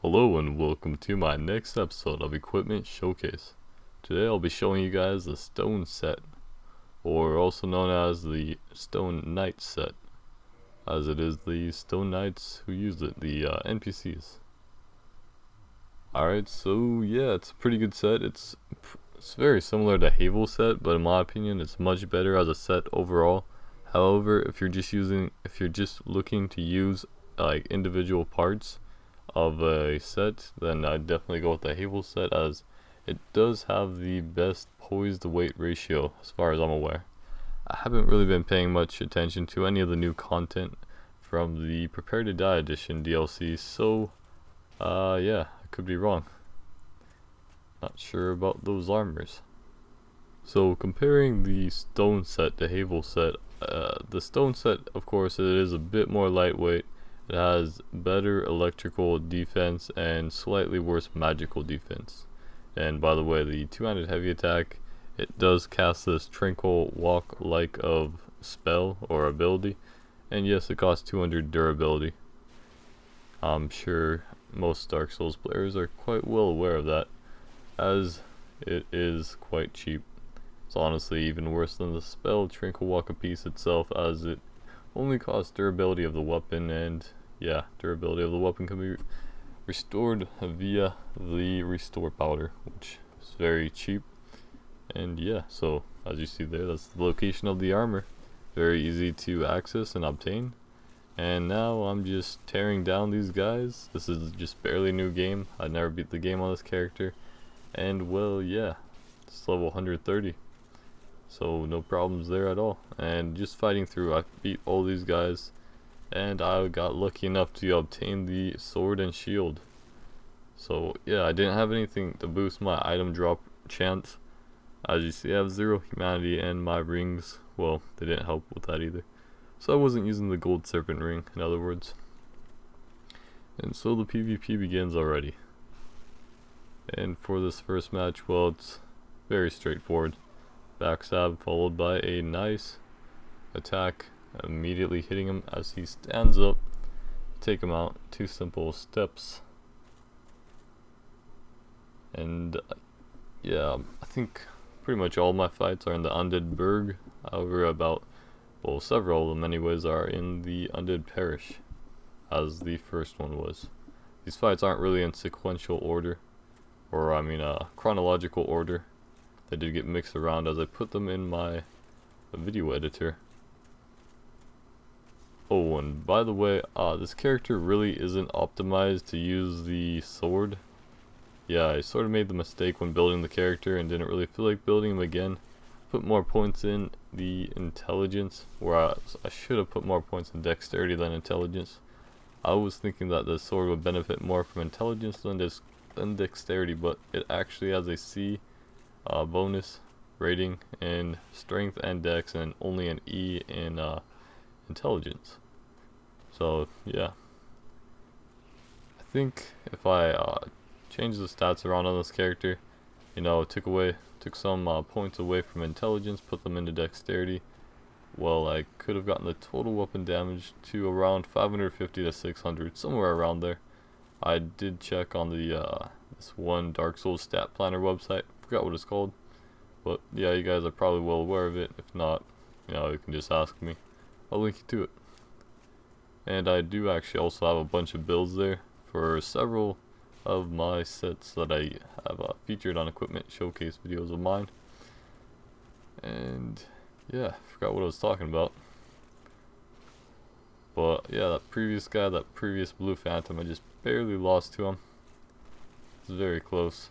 Hello and welcome to my next episode of Equipment Showcase. Today I'll be showing you guys the Stone set, or also known as the Stone Knight set, as it is the Stone Knights who use it, the NPCs. Alright, so yeah, it's a pretty good set. It's very similar to Havel set, but in my opinion it's much better as a set overall. However, if you're just looking to use like individual parts of a set, then I'd definitely go with the Havel set, as it does have the best poise to weight ratio as far as I'm aware. I haven't really been paying much attention to any of the new content from the Prepare to Die edition DLC, so yeah, I could be wrong. Not sure about those armors. So comparing the Stone set to Havel set, the Stone set, of course, it is a bit more lightweight. It has better electrical defense and slightly worse magical defense. And by the way, the two-handed heavy attack, it does cast this Tranquil Walk-like of spell or ability. And yes, it costs 200 durability. I'm sure most Dark Souls players are quite well aware of that, as it is quite cheap. It's honestly even worse than the spell Tranquil Walk of Peace itself, as it only costs durability of the weapon, and yeah, durability of the weapon can be restored via the restore powder, which is very cheap. And yeah, so as you see there, that's the location of the armor. Very easy to access and obtain. And now I'm just tearing down these guys. This is just barely a new game. I never beat the game on this character. And well, yeah, it's level 130. So no problems there at all. And just fighting through, I beat all these guys. And I got lucky enough to obtain the sword and shield. So yeah, I didn't have anything to boost my item drop chance. As you see, I have 0 humanity, and my rings, well, they didn't help with that either. So I wasn't using the gold serpent ring, in other words. And so the PvP begins already. And for this first match, well, it's very straightforward. Backstab followed by a nice attack, immediately hitting him as he stands up. Take him out. 2 simple steps. And yeah, I think pretty much all my fights are in the Undead Burg. However, several of them anyways are in the Undead Parish, as the first one was. These fights aren't really in sequential order, or I mean chronological order. They did get mixed around as I put them in my video editor. Oh, and by the way, this character really isn't optimized to use the sword. Yeah, I sort of made the mistake when building the character and didn't really feel like building him again. Put more points in the intelligence, where I should have put more points in dexterity than intelligence. I was thinking that the sword would benefit more from intelligence than dexterity, but it actually has a C bonus rating in strength and dex, and only an E in intelligence. So yeah, I think if I change the stats around on this character, you know, took some points away from intelligence, put them into dexterity, well, I could have gotten the total weapon damage to around 550 to 600, somewhere around there. I did check on the this one Dark Souls stat planner website, forgot what it's called, but yeah, you guys are probably well aware of it. If not, you know, you can just ask me. I'll link you to it. And I do actually also have a bunch of builds there for several of my sets that I have featured on Equipment Showcase videos of mine. And yeah, I forgot what I was talking about. But yeah, that previous guy, that previous Blue Phantom, I just barely lost to him. It's very close.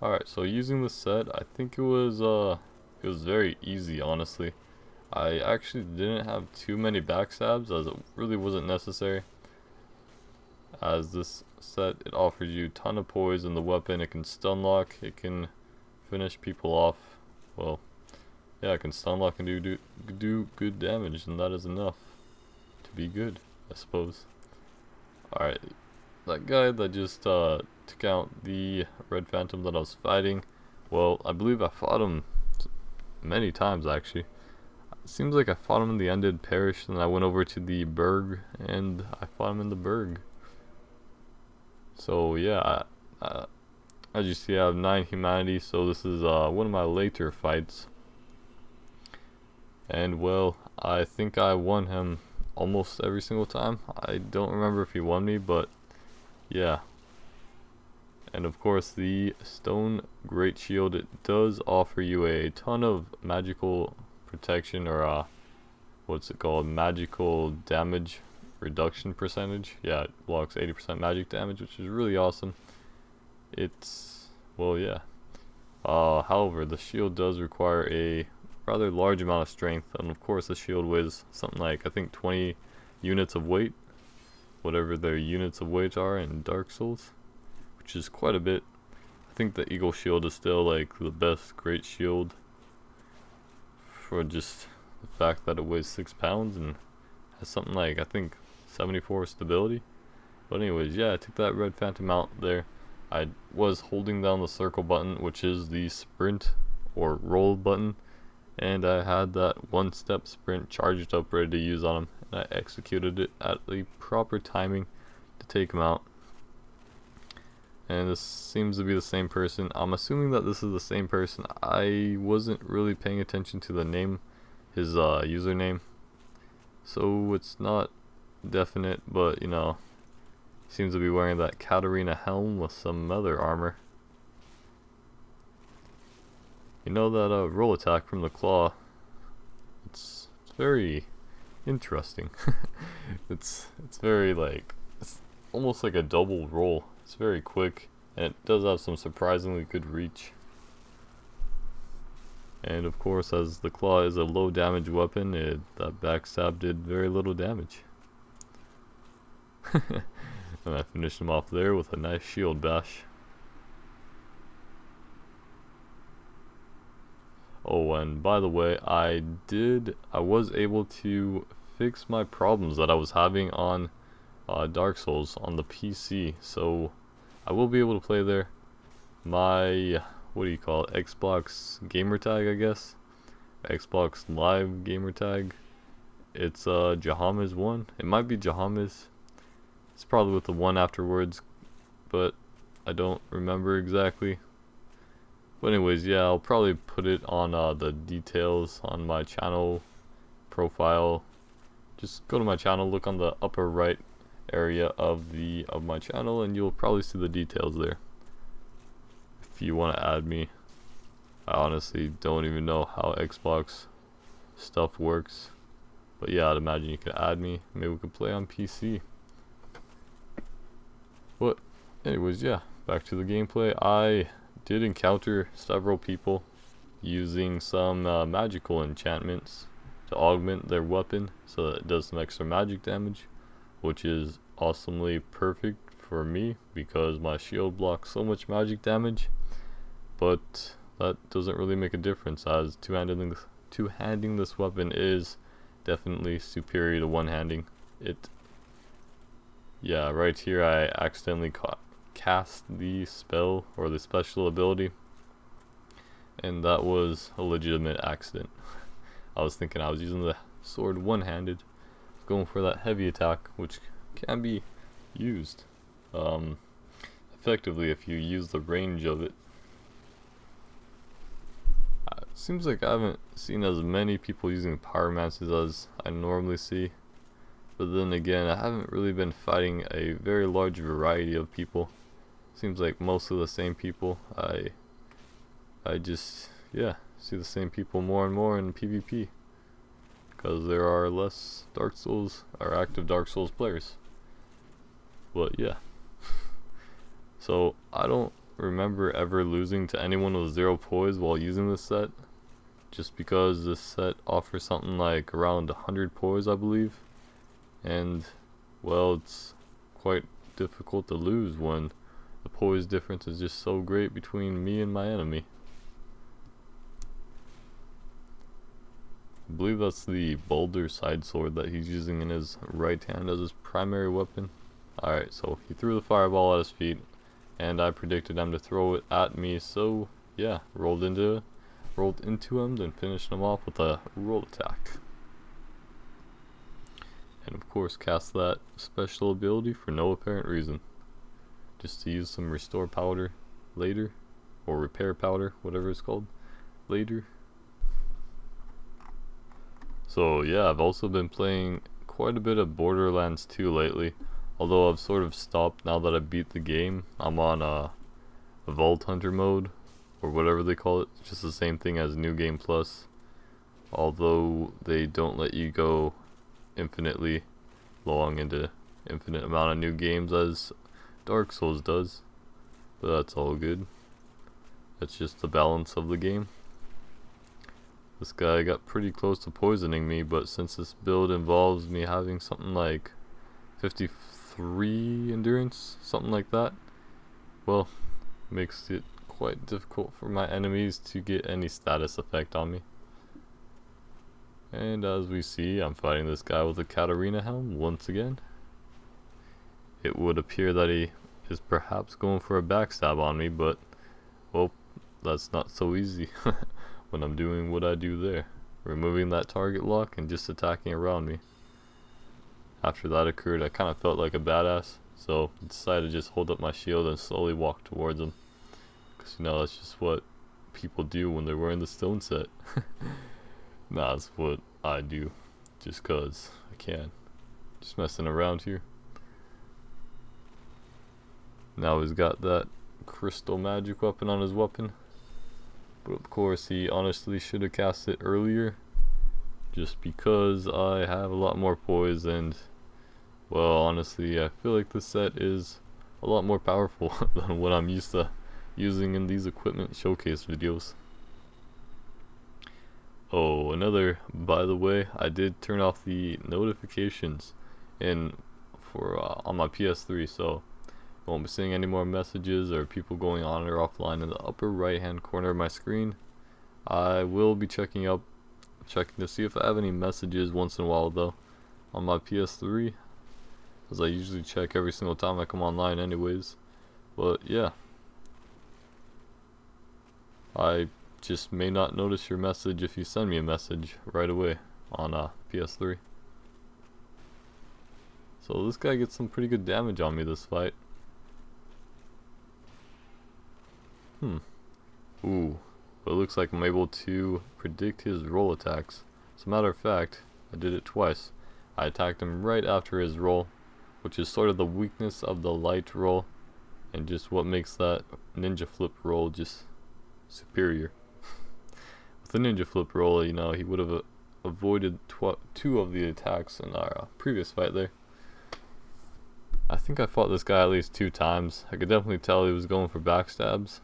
Alright, so using the set, I think it was very easy, honestly. I actually didn't have too many backstabs, as it really wasn't necessary. As this set, it offers you a ton of poise in the weapon. It can stun lock, it can finish people off. Well, yeah, it can stun lock and do good damage, and that is enough to be good, I suppose. Alright, that guy that just took out the Red Phantom that I was fighting, well, I believe I fought him many times actually. It seems like I fought him in the Undead Parish, and I went over to the Burg, and I fought him in the Burg. So yeah, as you see, I have 9 humanity, so this is one of my later fights. And well, I think I won him almost every single time. I don't remember if he won me, but yeah. And of course, the Stone Great Shield, it does offer you a ton of magical protection, or what's it called? Magical damage reduction percentage. Yeah, it blocks 80% magic damage, which is really awesome. It's, well, yeah. However, the shield does require a rather large amount of strength, and of course the shield weighs something like, I think, 20 units of weight, whatever their units of weight are in Dark Souls, which is quite a bit. I think the Eagle Shield is still like the best Great Shield for just the fact that it weighs 6 pounds and has something like, I think, 74 stability. But anyways, yeah, I took that Red Phantom out there. I was holding down the circle button, which is the sprint or roll button, and I had that one-step sprint charged up ready to use on him, and I executed it at the proper timing to take him out. And this seems to be the same person. I'm assuming that this is the same person. I wasn't really paying attention to the name, his username, so it's not definite, but you know, seems to be wearing that Katarina helm with some other armor. You know that roll attack from the claw, it's very interesting. it's very like, it's almost like a double roll. It's very quick, and it does have some surprisingly good reach. And of course, as the claw is a low damage weapon, that backstab did very little damage. And I finished him off there with a nice shield bash. Oh, and by the way, I was able to fix my problems that I was having on Dark Souls on the PC, so I will be able to play there. My, what do you call it, Xbox gamertag, I guess, Xbox Live gamertag, it's Jahamas1. It might be Jahamas, it's probably with the 1 afterwards, but I don't remember exactly. But anyways, yeah, I'll probably put it on the details on my channel profile. Just go to my channel, look on the upper right area of my channel, and you'll probably see the details there if you want to add me. I honestly don't even know how Xbox stuff works, but yeah, I'd imagine you could add me. Maybe we could play on PC. But anyways, yeah, back to the gameplay. I did encounter several people using some magical enchantments to augment their weapon so that it does some extra magic damage, which is awesomely perfect for me because my shield blocks so much magic damage. But that doesn't really make a difference, as two-handing this weapon is definitely superior to one-handing it. Yeah, right here I accidentally cast the spell or the special ability, and that was a legitimate accident. I was thinking I was using the sword one-handed, going for that heavy attack, which can be used effectively if you use the range of it. Seems like I haven't seen as many people using pyromancies as I normally see, but then again, I haven't really been fighting a very large variety of people. Seems like mostly the same people. I just, yeah, see the same people more and more in PvP because there are less Dark Souls or active Dark Souls players. But yeah, so I don't remember ever losing to anyone with 0 poise while using this set, just because this set offers something like around 100 poise, I believe, and well, it's quite difficult to lose when the poise difference is just so great between me and my enemy. I believe that's the Boulder side sword that he's using in his right hand as his primary weapon. Alright, so he threw the fireball at his feet, and I predicted him to throw it at me, so yeah, rolled into him, then finished him off with a roll attack. And of course cast that special ability for no apparent reason. just to use some restore powder later, or repair powder, whatever it's called, later. So yeah, I've also been playing quite a bit of Borderlands 2 lately, although I've sort of stopped now that I beat the game. I'm on a Vault Hunter mode, or whatever they call it. It's just the same thing as New Game Plus, although they don't let you go infinitely long into infinite amount of new games as Dark Souls does, but that's all good. That's just the balance of the game. This guy got pretty close to poisoning me, but since this build involves me having something like 53 endurance, something like that, well, makes it quite difficult for my enemies to get any status effect on me. And as we see, I'm fighting this guy with a Katarina helm once again. It would appear that he is perhaps going for a backstab on me, but well, that's not so easy when I'm doing what I do there, removing that target lock and just attacking around me. After that occurred, I kind of felt like a badass, so I decided to just hold up my shield and slowly walk towards him, because you know, that's just what people do when they're wearing the stone set. Nah, that's what I do, just cause I can. Just messing around here. Now he's got that crystal magic weapon on his weapon, but of course he honestly should have cast it earlier, just because I have a lot more poise, and well, honestly I feel like this set is a lot more powerful than what I'm used to using in these equipment showcase videos. Oh, another, by the way, I did turn off the notifications on my PS3, so you won't be seeing any more messages or people going on or offline in the upper right hand corner of my screen. I will be checking to see if I have any messages once in a while though on my PS3, as I usually check every single time I come online anyways. But yeah, I just may not notice your message if you send me a message right away on PS3. So this guy gets some pretty good damage on me this fight. Ooh, but it looks like I'm able to predict his roll attacks. As a matter of fact, I did it twice. I attacked him right after his roll, which is sort of the weakness of the light roll, and just what makes that ninja flip roll just superior. With the ninja flip roll, you know, he would have avoided 2 of the attacks in our previous fight there. I think I fought this guy at least 2 times. I could definitely tell he was going for backstabs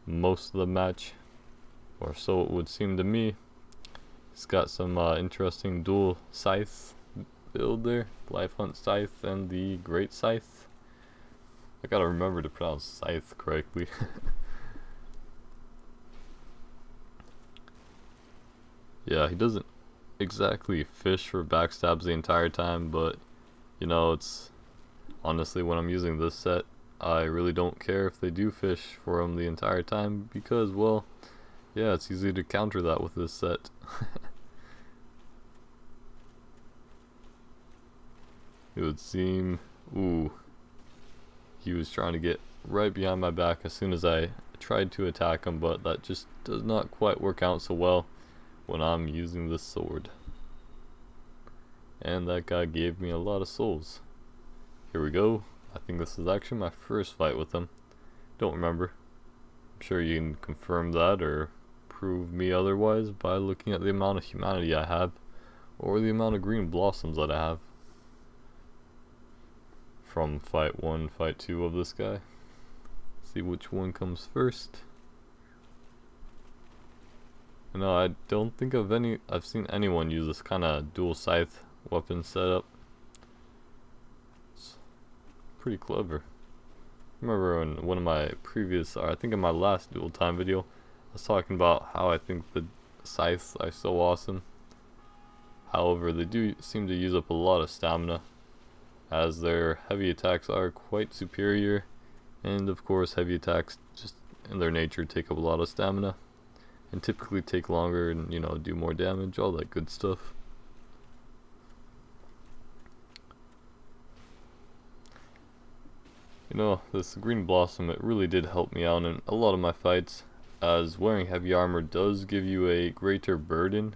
most of the match, or so it would seem to me. He's got some interesting dual scythe build there, Life Hunt Scythe and the Great Scythe. I gotta remember to pronounce scythe correctly. Yeah, he doesn't exactly fish for backstabs the entire time, but you know, it's honestly, when I'm using this set, I really don't care if they do fish for him the entire time, because well, yeah, it's easy to counter that with this set. It would seem, ooh, he was trying to get right behind my back as soon as I tried to attack him, but that just does not quite work out so well when I'm using this sword. And that guy gave me a lot of souls. Here we go. I think this is actually my first fight with him. Don't remember. I'm sure you can confirm that or prove me otherwise by looking at the amount of humanity I have, or the amount of green blossoms that I have from fight 1, fight 2 of this guy. See which one comes first. No, I don't think I've seen anyone use this kind of dual scythe weapon setup. It's pretty clever. I remember in one of my previous, or I think in my last dual time video, I was talking about how I think the scythes are so awesome. However, they do seem to use up a lot of stamina, as their heavy attacks are quite superior, and of course heavy attacks just in their nature take up a lot of stamina, and typically take longer and, you know, do more damage, all that good stuff. You know, this Green Blossom, it really did help me out in a lot of my fights, as wearing heavy armor does give you a greater burden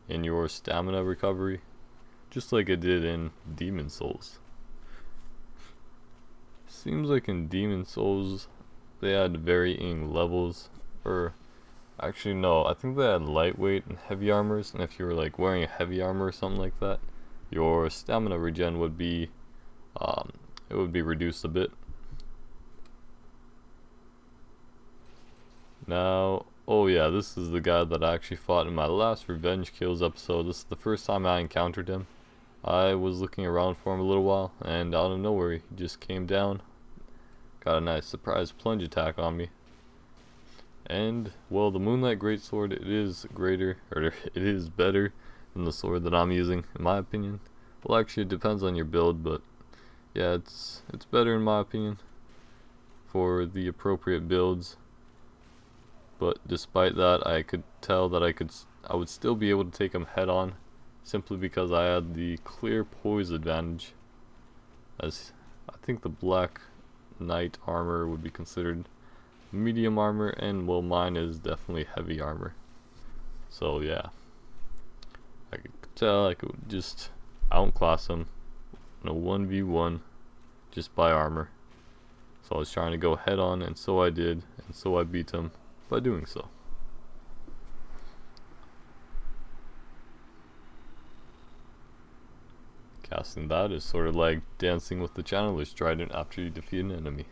in your stamina recovery, just like it did in Demon Souls. Seems like in Demon Souls they had varying levels, or actually no, I think they had lightweight and heavy armors, and if you were like wearing a heavy armor or something like that, your stamina regen would be it would be reduced a bit. Now, oh yeah, this is the guy that I actually fought in my last Revenge Kills episode. This is the first time I encountered him. I was looking around for him a little while, and out of nowhere he just came down, got a nice surprise plunge attack on me. And, well, the Moonlight Greatsword, it is greater, or it is better than the sword that I'm using, in my opinion. Well, actually, it depends on your build, but yeah, it's better in my opinion for the appropriate builds. But despite that, I could tell that I would still be able to take him head on, simply because I had the clear poise advantage, as I think the Black Knight armor would be considered medium armor, and well, mine is definitely heavy armor. So yeah, I could tell I could just outclass him in a 1v1 just by armor. So I was trying to go head on, and so I did, and so I beat him by doing so. Casting that is sort of like dancing with the Channeler's Trident after you defeat an enemy.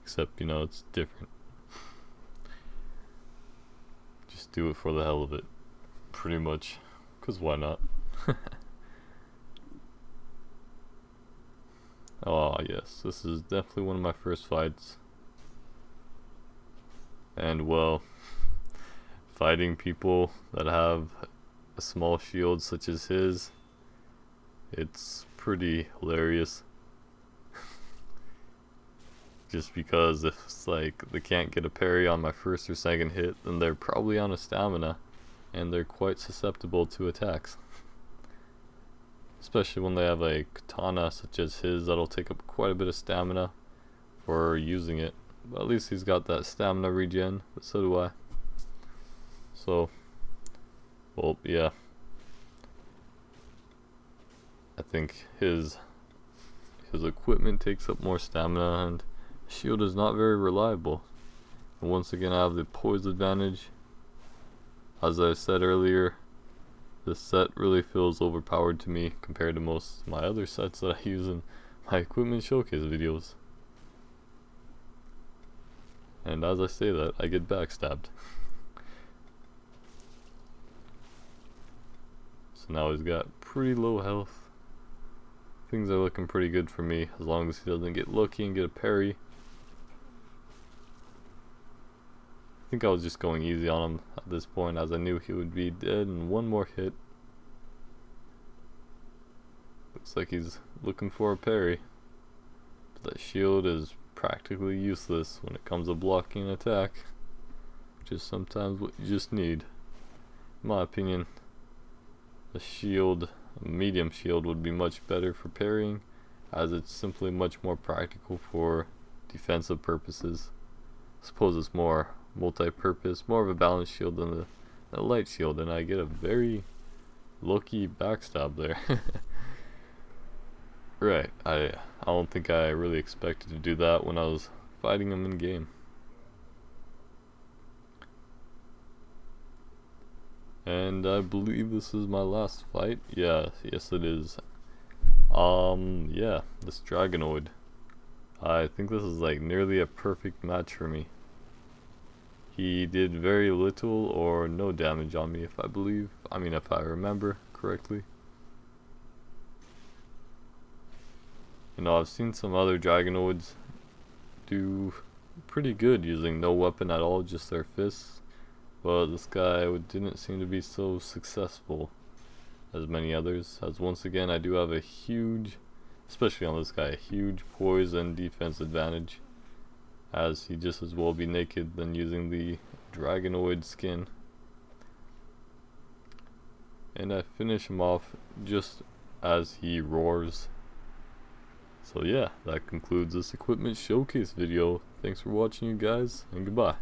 Except, you know, it's different. Just do it for the hell of it. Pretty much. Because why not? Oh yes, this is definitely one of my first fights. And well, fighting people that have a small shield such as his, it's pretty hilarious. Just because if it's like they can't get a parry on my first or second hit, then they're probably on a stamina, and they're quite susceptible to attacks. Especially when they have a katana such as his that'll take up quite a bit of stamina for using it. But at least he's got that stamina regen, but so do I. So, well, yeah. I think his equipment takes up more stamina, and shield is not very reliable. And once again, I have the poise advantage. As I said earlier, this set really feels overpowered to me compared to most of my other sets that I use in my equipment showcase videos. And as I say that, I get backstabbed. So now he's got pretty low health. Things are looking pretty good for me, as long as he doesn't get lucky and get a parry. I think I was just going easy on him at this point, as I knew he would be dead in one more hit. Looks like he's looking for a parry. But that shield is practically useless when it comes to blocking an attack, which is sometimes what you just need. In my opinion, a shield, a medium shield, would be much better for parrying, as it's simply much more practical for defensive purposes. I suppose it's more multi-purpose, more of a balanced shield than the light shield, and I get a very lucky backstab there. Right, I don't think I really expected to do that when I was fighting him in game. And I believe this is my last fight. Yeah, yes it is. Yeah, this Dragonoid. I think this is like nearly a perfect match for me. He did very little or no damage on me, if I remember correctly. You know, I've seen some other Dragonoids do pretty good using no weapon at all, just their fists. But this guy didn't seem to be so successful as many others, as once again I do have a huge, especially on this guy, a huge poise and defense advantage, as he just as well be naked than using the Dragonoid skin. And I finish him off just as he roars. So yeah, that concludes this equipment showcase video. Thanks for watching, you guys, and goodbye.